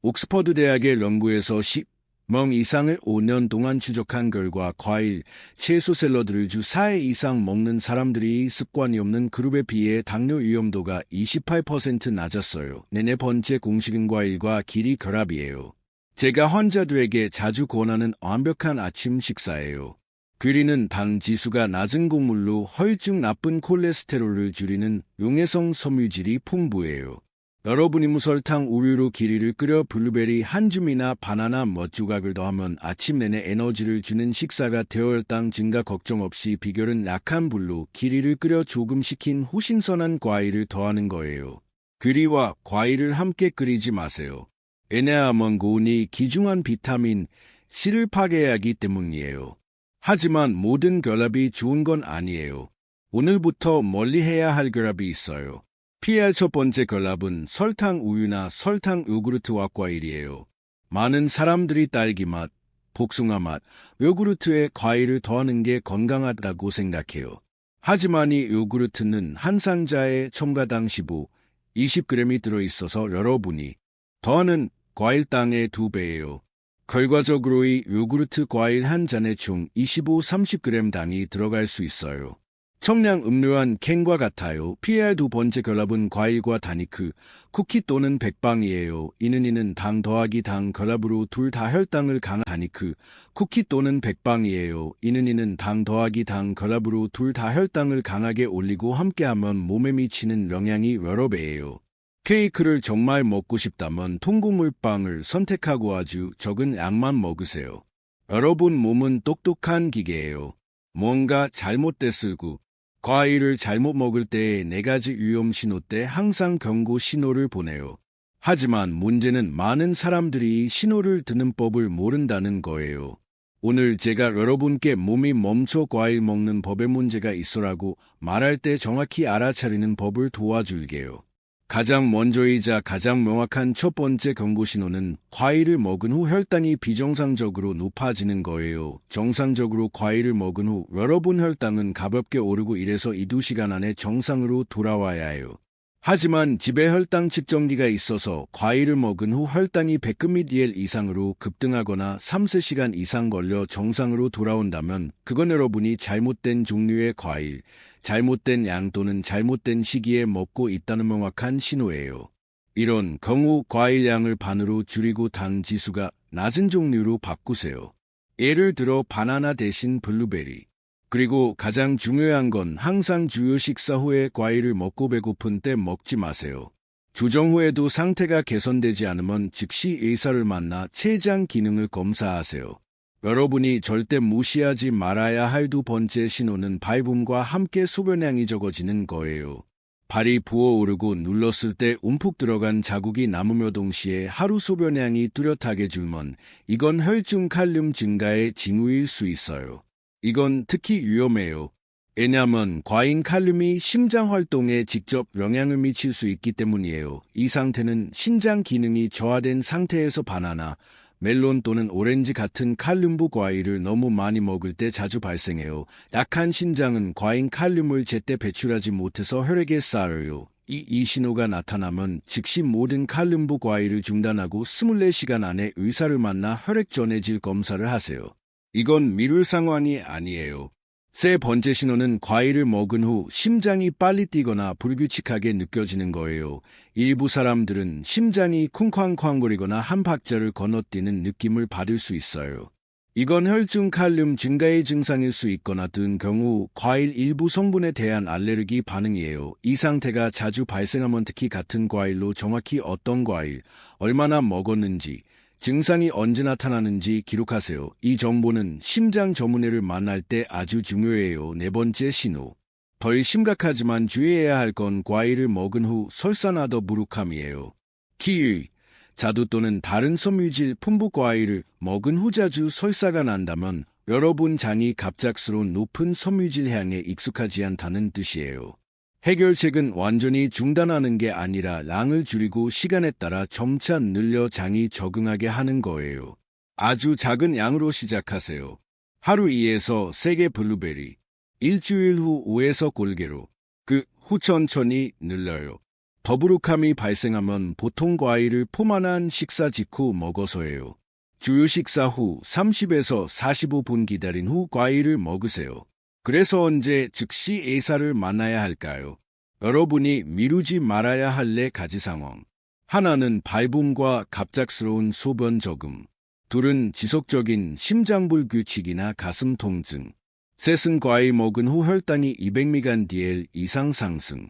옥스퍼드 대학의 연구에서 10명 이상을 5년 동안 추적한 결과 과일, 채소 샐러드를 주 4회 이상 먹는 사람들이 습관이 없는 그룹에 비해 당뇨 위험도가 28% 낮았어요. 4번째 공식은 과일과 길이 결합이에요. 제가 환자들에게 자주 권하는 완벽한 아침 식사예요. 귀리는 당 지수가 낮은 곡물로 혈중 나쁜 콜레스테롤을 줄이는 용해성 섬유질이 풍부해요. 여러분이 무설탕 우유로 기리를 끓여 블루베리 한 줌이나 바나나 몇 조각을 더하면 아침 내내 에너지를 주는 식사가 되어 혈당 증가 걱정 없이 비결은 약한 불로 기리를 끓여 조금 식힌 호신선한 과일을 더하는 거예요. 귀리와 과일을 함께 끓이지 마세요. 왜냐하면 고온이 귀중한 비타민 C를 파괴하기 때문이에요. 하지만 모든 결합이 좋은 건 아니에요. 오늘부터 멀리해야 할 결합이 있어요. 피할 첫 번째 결합은 설탕 우유나 설탕 요구르트와 과일이에요. 많은 사람들이 딸기 맛, 복숭아 맛, 요구르트에 과일을 더하는 게 건강하다고 생각해요. 하지만 이 요구르트는 한 상자에 첨가당 20g이 들어있어서 여러분이 더하는 과일당의 2배예요. 결과적으로 이 요구르트 과일 한 잔에 총 25-30g 당이 들어갈 수 있어요. 청량 음료한 캔과 같아요. 피해야 할 두 번째 결합은 과일과 다니크, 쿠키 또는 백빵이에요. 이는 당 더하기 당 결합으로 둘 다 혈당을 강한 다니크, 쿠키 또는 백빵이에요. 이는 당 더하기 당 결합으로 둘 다 혈당을 강하게 올리고 함께하면 몸에 미치는 영향이 여러 배예요. 케이크를 정말 먹고 싶다면 통곡물빵을 선택하고 아주 적은 양만 먹으세요. 여러분 몸은 똑똑한 기계예요. 뭔가 잘못됐을 구 과일을 잘못 먹을 때의 4가지 위험 신호 때 항상 경고 신호를 보내요. 하지만 문제는 많은 사람들이 이 신호를 듣는 법을 모른다는 거예요. 오늘 제가 여러분께 몸이 멈춰 과일 먹는 법에 문제가 있어라고 말할 때 정확히 알아차리는 법을 도와줄게요. 가장 먼저이자 가장 명확한 첫 번째 경고 신호는 과일을 먹은 후 혈당이 비정상적으로 높아지는 거예요. 정상적으로 과일을 먹은 후 여러분 혈당은 가볍게 오르고 1에서 2~2시간 안에 정상으로 돌아와야 해요. 하지만 집에 혈당 측정기가 있어서 과일을 먹은 후 혈당이 100ml 이상으로 급등하거나 3~4시간 이상 걸려 정상으로 돌아온다면 그건 여러분이 잘못된 종류의 과일, 잘못된 양 또는 잘못된 시기에 먹고 있다는 명확한 신호예요. 이런 경우 과일 양을 반으로 줄이고 당 지수가 낮은 종류로 바꾸세요. 예를 들어 바나나 대신 블루베리. 그리고 가장 중요한 건 항상 주요 식사 후에 과일을 먹고 배고픈 때 먹지 마세요. 조정 후에도 상태가 개선되지 않으면 즉시 의사를 만나 췌장 기능을 검사하세요. 여러분이 절대 무시하지 말아야 할 두 번째 신호는 발붐과 함께 소변량이 적어지는 거예요. 발이 부어오르고 눌렀을 때 움푹 들어간 자국이 남으며 동시에 하루 소변량이 뚜렷하게 줄면 이건 혈중 칼륨 증가의 징후일 수 있어요. 이건 특히 위험해요. 왜냐하면 과잉 칼륨이 심장 활동에 직접 영향을 미칠 수 있기 때문이에요. 이 상태는 신장 기능이 저하된 상태에서 바나나, 멜론 또는 오렌지 같은 칼륨부 과일을 너무 많이 먹을 때 자주 발생해요. 약한 신장은 과잉 칼륨을 제때 배출하지 못해서 혈액에 쌓여요. 이 신호가 나타나면 즉시 모든 칼륨부 과일을 중단하고 24시간 안에 의사를 만나 혈액 전해질 검사를 하세요. 이건 미룰 상황이 아니에요. 세 번째 신호는 과일을 먹은 후 심장이 빨리 뛰거나 불규칙하게 느껴지는 거예요. 일부 사람들은 심장이 쿵쾅쾅거리거나 한 박자를 건너뛰는 느낌을 받을 수 있어요. 이건 혈중 칼륨 증가의 증상일 수 있거나 든 경우 과일 일부 성분에 대한 알레르기 반응이에요. 이 상태가 자주 발생하면 특히 같은 과일로 정확히 어떤 과일, 얼마나 먹었는지, 증상이 언제 나타나는지 기록하세요. 이 정보는 심장 전문의를 만날 때 아주 중요해요. 네 번째 신호. 덜 심각하지만 주의해야 할 건 과일을 먹은 후 설사나 더부룩함이에요. 키위, 자두 또는 다른 섬유질 풍부 과일을 먹은 후 자주 설사가 난다면 여러분 장이 갑작스러운 높은 섬유질 향에 익숙하지 않다는 뜻이에요. 해결책은 완전히 중단하는 게 아니라 양을 줄이고 시간에 따라 점차 늘려 장이 적응하게 하는 거예요. 아주 작은 양으로 시작하세요. 하루 2에서 3개 블루베리, 일주일 후 5에서 골개로, 그 후 천천히 늘려요. 더부룩함이 발생하면 보통 과일을 포만한 식사 직후 먹어서예요. 주요 식사 후 30에서 45분 기다린 후 과일을 먹으세요. 그래서 언제 즉시 의사를 만나야 할까요? 여러분이 미루지 말아야 할 4가지 상황. 하나는 발붐과 갑작스러운 소변 저금. 둘은 지속적인 심장불규칙이나 가슴 통증. 셋은 과일 먹은 후 혈당이 200mg/dl 이상 상승.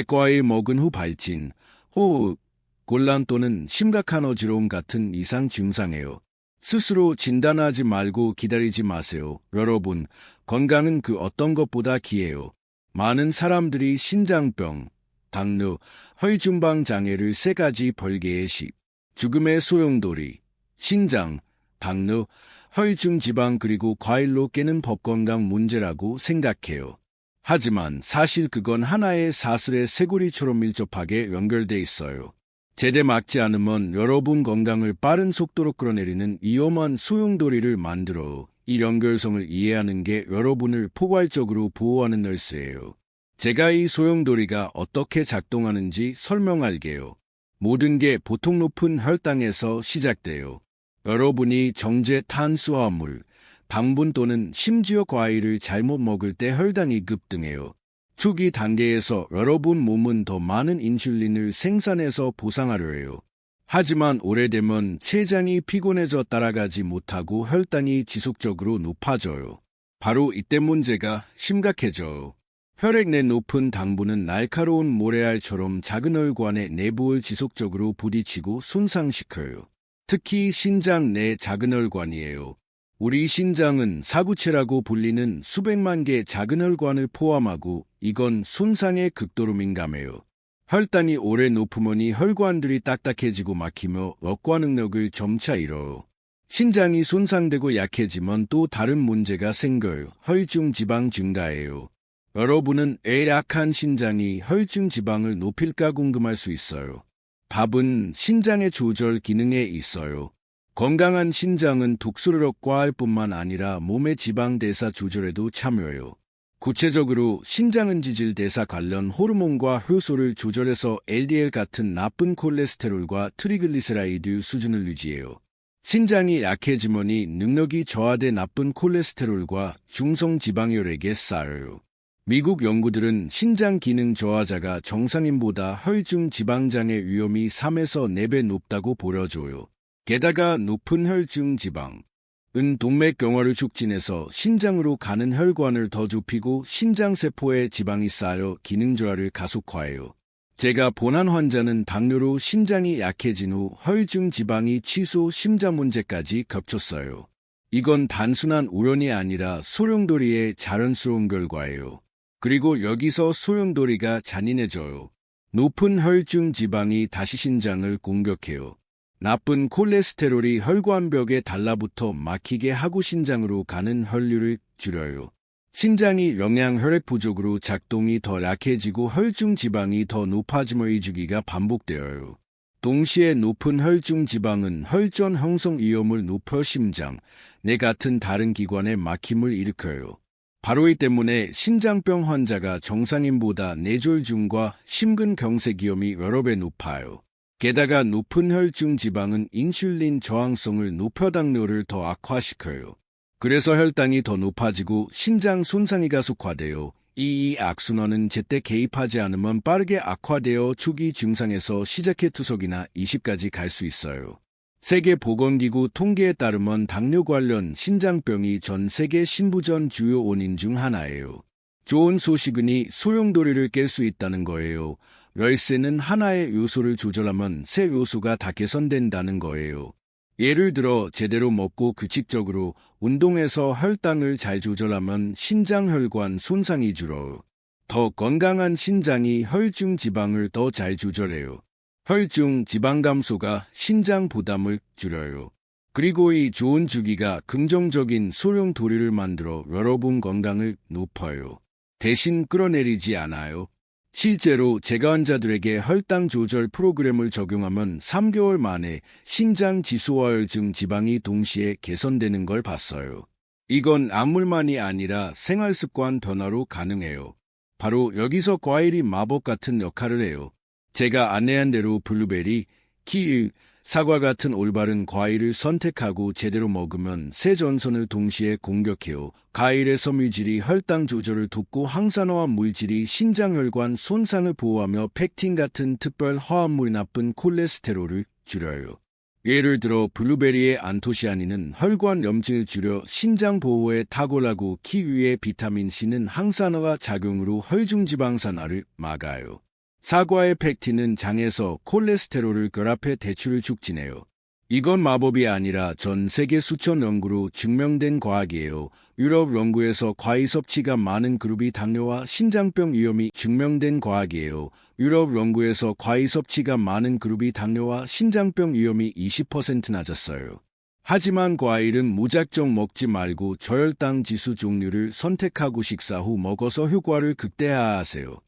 과일 먹은 후 발진, 호흡, 곤란 또는 심각한 어지러움 같은 이상 증상이에요. 스스로 진단하지 말고 기다리지 마세요. 여러분, 건강은 그 어떤 것보다 귀해요. 많은 사람들이 신장병, 당뇨, 혈중방 장애를 3가지 벌개의 식, 죽음의 소용돌이, 신장, 당뇨, 혈중 지방 그리고 과일로 깨는 법건강 문제라고 생각해요. 하지만 사실 그건 하나의 사슬의 쇠고리처럼 밀접하게 연결돼 있어요. 제대 막지 않으면 여러분 건강을 빠른 속도로 끌어내리는 위험한 소용돌이를 만들어 이 연결성을 이해하는 게 여러분을 포괄적으로 보호하는 열쇠예요. 제가 이 소용돌이가 어떻게 작동하는지 설명할게요. 모든 게 보통 높은 혈당에서 시작돼요. 여러분이 정제 탄수화물, 당분 또는 심지어 과일을 잘못 먹을 때 혈당이 급등해요. 초기 단계에서 여러분 몸은 더 많은 인슐린을 생산해서 보상하려 해요. 하지만 오래되면 췌장이 피곤해져 따라가지 못하고 혈당이 지속적으로 높아져요. 바로 이때 문제가 심각해져요. 혈액 내 높은 당분은 날카로운 모래알처럼 작은 혈관의 내부를 지속적으로 부딪히고 손상시켜요. 특히 신장 내 작은 혈관이에요. 우리 신장은 사구체라고 불리는 수백만 개의 작은 혈관을 포함하고 이건 손상에 극도로 민감해요. 혈당이 오래 높으면 이 혈관들이 딱딱해지고 막히며 역과 능력을 점차 잃어요. 신장이 손상되고 약해지면 또 다른 문제가 생겨요. 혈중 지방 증가예요. 여러분은 왜 약한 신장이 혈중 지방을 높일까 궁금할 수 있어요. 답은 신장의 조절 기능에 있어요. 건강한 신장은 독소를 억과할 뿐만 아니라 몸의 지방 대사 조절에도 참여해요. 구체적으로 신장은 지질 대사 관련 호르몬과 효소를 조절해서 LDL 같은 나쁜 콜레스테롤과 트리글리세라이드 수준을 유지해요. 신장이 약해지면 이 능력이 저하돼 나쁜 콜레스테롤과 중성 지방혈액에 쌓여요. 미국 연구들은 신장 기능 저하자가 정상인보다 혈중 지방장애 위험이 3에서 4배 높다고 보여줘요. 게다가 높은 혈중 지방은 동맥경화를 촉진해서 신장으로 가는 혈관을 더 좁히고 신장세포에 지방이 쌓여 기능 저하를 가속화해요. 제가 본한 환자는 당뇨로 신장이 약해진 후 혈중 지방이 치수 심장 문제까지 겹쳤어요. 이건 단순한 우연이 아니라 소용돌이의 자연스러운 결과예요. 그리고 여기서 소용돌이가 잔인해져요. 높은 혈중 지방이 다시 신장을 공격해요. 나쁜 콜레스테롤이 혈관벽에 달라붙어 막히게 하고 신장으로 가는 혈류를 줄여요. 신장이 영양 혈액 부족으로 작동이 더 약해지고 혈중 지방이 더 높아지며 이 주기가 반복되어요. 동시에 높은 혈중 지방은 혈전 형성 위험을 높여 심장, 뇌 같은 다른 기관에 막힘을 일으켜요. 바로 이 때문에 신장병 환자가 정상인보다 뇌졸중과 심근경색 위험이 여러 배 높아요. 게다가 높은 혈중 지방은 인슐린 저항성을 높여 당뇨를 더 악화시켜요. 그래서 혈당이 더 높아지고 신장 손상이 가속화되어 이 악순환은 제때 개입하지 않으면 빠르게 악화되어 초기 증상에서 시작해 투석이나 20까지 갈 수 있어요. 세계보건기구 통계에 따르면 당뇨 관련 신장병이 전 세계 신부전 주요 원인 중 하나예요. 좋은 소식은 이 소용돌이를 깰 수 있다는 거예요. 열쇠는 하나의 요소를 조절하면 세 요소가 다 개선된다는 거예요. 예를 들어 제대로 먹고 규칙적으로 운동해서 혈당을 잘 조절하면 신장혈관 손상이 줄어요. 더 건강한 신장이 혈중 지방을 더 잘 조절해요. 혈중 지방 감소가 신장 부담을 줄여요. 그리고 이 좋은 주기가 긍정적인 소용돌이를 만들어 여러분 건강을 높여요. 대신 끌어내리지 않아요. 실제로 제가 환자들에게 혈당 조절 프로그램을 적용하면 3개월 만에 신장 지수와 혈중 지방이 동시에 개선되는 걸 봤어요. 이건 약물만이 아니라 생활습관 변화로 가능해요. 바로 여기서 과일이 마법 같은 역할을 해요. 제가 안내한 대로 블루베리, 키위, 사과 같은 올바른 과일을 선택하고 제대로 먹으면 세 전선을 동시에 공격해요. 과일의 섬유질이 혈당 조절을 돕고 항산화와 물질이 신장혈관 손상을 보호하며 펙틴 같은 특별 화합물이 나쁜 콜레스테롤을 줄여요. 예를 들어 블루베리의 안토시아닌은 혈관 염증을 줄여 신장 보호에 탁월하고 키위의 비타민C는 항산화 작용으로 혈중 지방산화를 막아요. 사과의 펙틴은 장에서 콜레스테롤을 결합해 대출을 촉진해요. 이건 마법이 아니라 전 세계 수천 연구로 증명된 과학이에요. 유럽 연구에서 과일 섭취가 많은 그룹이 당뇨와 신장병 위험이 증명된 과학이에요. 유럽 연구에서 과일 섭취가 많은 그룹이 당뇨와 신장병 위험이 20% 낮았어요. 하지만 과일은 무작정 먹지 말고 저혈당 지수 종류를 선택하고 식사 후 먹어서 효과를 극대화하세요.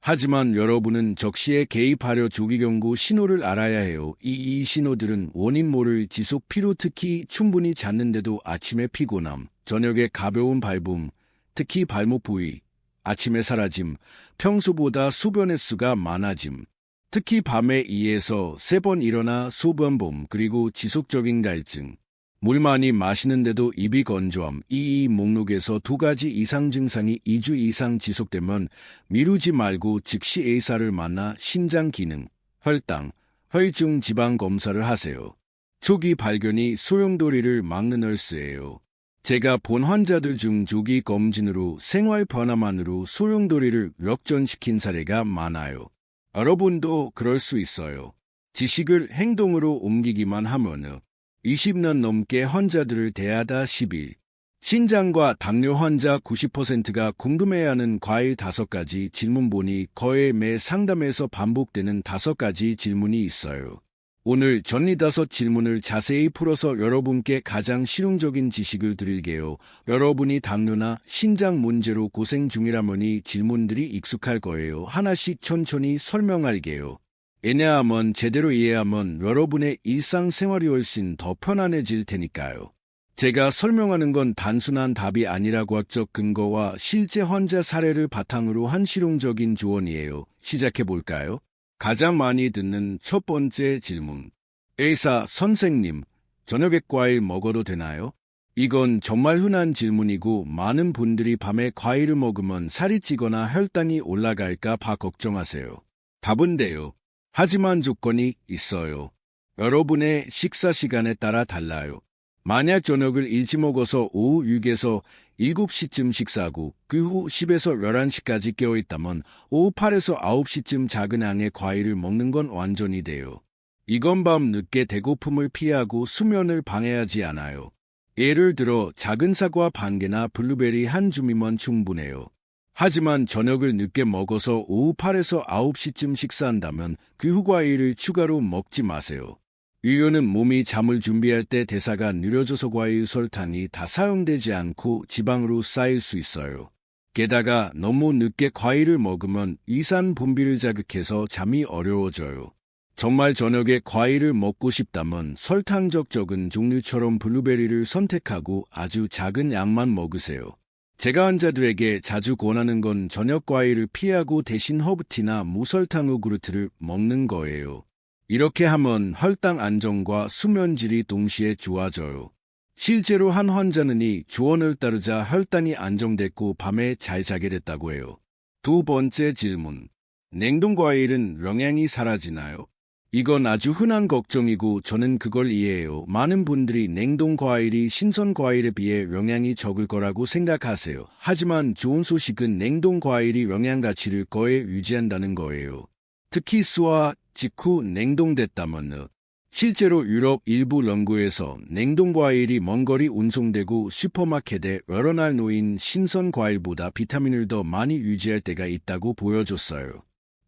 하지만 여러분은 적시에 개입하려 조기경고 신호를 알아야 해요. 이 신호들은 원인 모를 지속 피로, 특히 충분히 잤는데도 아침에 피곤함, 저녁에 가벼운 발봄, 특히 발목 부위, 아침에 사라짐, 평소보다 소변 횟수가 많아짐, 특히 밤에 2에서 3번 일어나 소변봄, 그리고 지속적인 갈증. 물 많이 마시는데도 입이 건조함. 이 목록에서 2가지 이상 증상이 2주 이상 지속되면 미루지 말고 즉시 의사를 만나 신장 기능, 혈당, 혈중 지방 검사를 하세요. 초기 발견이 소용돌이를 막는 널스예요. 제가 본 환자들 중 조기 검진으로 생활 변화만으로 소용돌이를 역전시킨 사례가 많아요. 여러분도 그럴 수 있어요. 지식을 행동으로 옮기기만 하면 20년 넘게 환자들을 대하다 11. 신장과 당뇨 환자 90%가 궁금해하는 과일 5가지 질문 보니 거의 매 상담에서 반복되는 5가지 질문이 있어요. 오늘 전리 5 질문을 자세히 풀어서 여러분께 가장 실용적인 지식을 드릴게요. 여러분이 당뇨나 신장 문제로 고생 중이라면 이 질문들이 익숙할 거예요. 하나씩 천천히 설명할게요. 왜냐하면 제대로 이해하면 여러분의 일상생활이 훨씬 더 편안해질 테니까요. 제가 설명하는 건 단순한 답이 아니라 과학적 근거와 실제 환자 사례를 바탕으로 한 실용적인 조언이에요. 시작해볼까요? 가장 많이 듣는 첫 번째 질문. 의사 선생님, 저녁에 과일 먹어도 되나요? 이건 정말 흔한 질문이고 많은 분들이 밤에 과일을 먹으면 살이 찌거나 혈당이 올라갈까 봐 걱정하세요. 답은요. 하지만 조건이 있어요. 여러분의 식사 시간에 따라 달라요. 만약 저녁을 일찍 먹어서 오후 6에서 7시쯤 식사하고 그 후 10에서 11시까지 깨어있다면 오후 8에서 9시쯤 작은 양의 과일을 먹는 건 완전히 돼요. 이건 밤 늦게 배고픔을 피하고 수면을 방해하지 않아요. 예를 들어 작은 사과 반 개나 블루베리 한 줌이면 충분해요. 하지만 저녁을 늦게 먹어서 오후 8에서 9시쯤 식사한다면 그 후 과일을 추가로 먹지 마세요. 이유는 몸이 잠을 준비할 때 대사가 느려져서 과일 설탕이 다 사용되지 않고 지방으로 쌓일 수 있어요. 게다가 너무 늦게 과일을 먹으면 이산 분비를 자극해서 잠이 어려워져요. 정말 저녁에 과일을 먹고 싶다면 설탕적 적은 종류처럼 블루베리를 선택하고 아주 작은 양만 먹으세요. 제가 환자들에게 자주 권하는 건 저녁 과일을 피하고 대신 허브티나 무설탕 요구르트를 먹는 거예요. 이렇게 하면 혈당 안정과 수면질이 동시에 좋아져요. 실제로 한 환자는 이 조언을 따르자 혈당이 안정됐고 밤에 잘 자게 됐다고 해요. 두 번째 질문. 냉동 과일은 영양이 사라지나요? 이건 아주 흔한 걱정이고 저는 그걸 이해해요. 많은 분들이 냉동 과일이 신선 과일에 비해 영양이 적을 거라고 생각하세요. 하지만 좋은 소식은 냉동 과일이 영양 가치를 거의 유지한다는 거예요. 특히 수화 직후 냉동됐다면 실제로 유럽 일부 연구에서 냉동 과일이 먼 거리 운송되고 슈퍼마켓에 여러 날 놓인 신선 과일보다 비타민을 더 많이 유지할 때가 있다고 보여줬어요.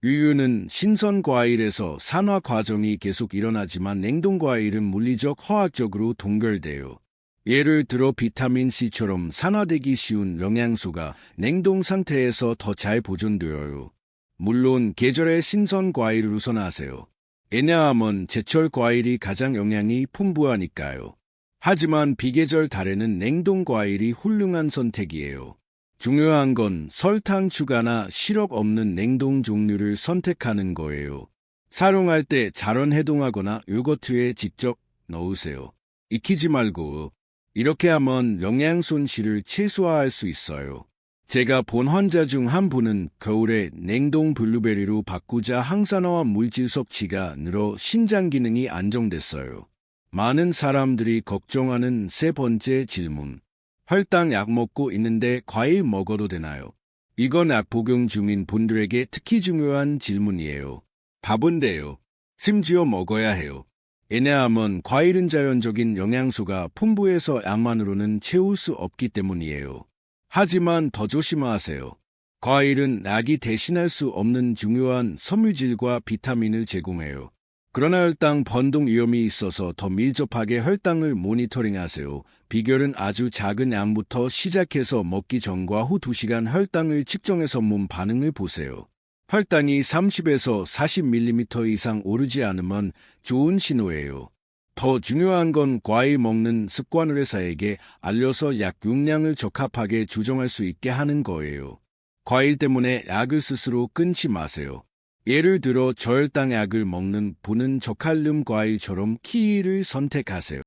이유는 신선 과일에서 산화 과정이 계속 일어나지만 냉동 과일은 물리적, 화학적으로 동결돼요. 예를 들어 비타민C처럼 산화되기 쉬운 영양소가 냉동 상태에서 더 잘 보존되어요. 물론 계절의 신선 과일을 우선하세요. 왜냐하면 제철 과일이 가장 영양이 풍부하니까요. 하지만 비계절 달에는 냉동 과일이 훌륭한 선택이에요. 중요한 건 설탕 추가나 시럽 없는 냉동 종류를 선택하는 거예요. 사용할 때 자연 해동하거나 요거트에 직접 넣으세요. 익히지 말고 이렇게 하면 영양 손실을 최소화할 수 있어요. 제가 본 환자 중 한 분은 겨울에 냉동 블루베리로 바꾸자 항산화와 물질 섭취가 늘어 신장 기능이 안정됐어요. 많은 사람들이 걱정하는 세 번째 질문. 혈당 약 먹고 있는데 과일 먹어도 되나요? 이건 약 복용 중인 분들에게 특히 중요한 질문이에요. 답은요. 심지어 먹어야 해요. 왜냐하면 과일은 자연적인 영양소가 풍부해서 약만으로는 채울 수 없기 때문이에요. 하지만 더 조심하세요. 과일은 약이 대신할 수 없는 중요한 섬유질과 비타민을 제공해요. 그러나 혈당 변동 위험이 있어서 더 밀접하게 혈당을 모니터링하세요. 비결은 아주 작은 양부터 시작해서 먹기 전과 후 2시간 혈당을 측정해서 몸 반응을 보세요. 혈당이 30에서 40mm 이상 오르지 않으면 좋은 신호예요. 더 중요한 건 과일 먹는 습관을 의사에게 알려서 약 용량을 적합하게 조정할 수 있게 하는 거예요. 과일 때문에 약을 스스로 끊지 마세요. 예를 들어 저혈당 약을 먹는 분은 저칼륨 과일처럼 키위를 선택하세요.